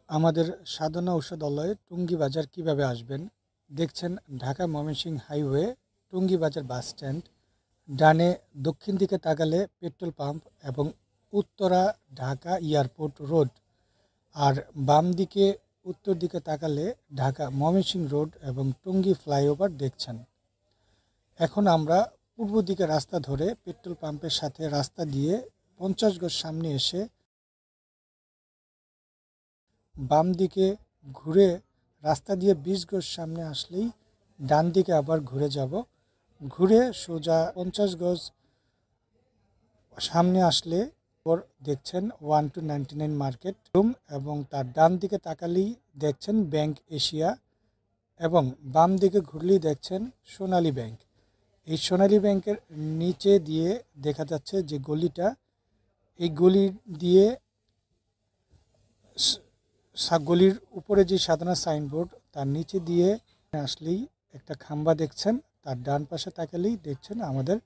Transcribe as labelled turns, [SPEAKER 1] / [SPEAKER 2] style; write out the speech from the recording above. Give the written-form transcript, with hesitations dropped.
[SPEAKER 1] আমাদের সাধনা ঔষধালয়ে টুঙ্গি বাজার কিভাবে আসবেন দেখছেন। ঢাকা ময়মনসিংহ হাইওয়ে টুঙ্গি বাজার বাস স্ট্যান্ড, ডানে দক্ষিণ দিকে তাকালে পেট্রোল পাম্প এবং উত্তরা ঢাকা এয়ারপোর্ট রোড, আর বাম দিকে উত্তর দিকে তাকালে ঢাকা ময়মনসিংহ রোড এবং টুঙ্গি ফ্লাইওভার দেখছেন। এখন আমরা পূর্ব দিকে রাস্তা ধরে পেট্রোল পাম্পের সাথে রাস্তা দিয়ে 50 গজ সামনে এসে বাম দিকে ঘুরে রাস্তা দিয়ে 20 গজ সামনে আসলেই ডান দিকে আবার ঘুরে যাব। ঘুরে সোজা 50 গজ সামনে আসলে পর দেখছেন 1299 মার্কেট রুম, এবং তার ডান দিকে তাকালেই দেখছেন ব্যাংক এশিয়া, এবং বাম দিকে ঘুরলেই দেখছেন সোনালী ব্যাংক। এই সোনালী ব্যাংকের নিচে দিয়ে দেখা যাচ্ছে যে গলিটা, এই গলি দিয়ে গলির উপরে যে সাধারণ সাইনবোর্ড তার নিচে দিয়ে আসলেই একটা খাম্বা দেখছেন, তার ডান পাশে তাকালেই দেখছেন আমাদের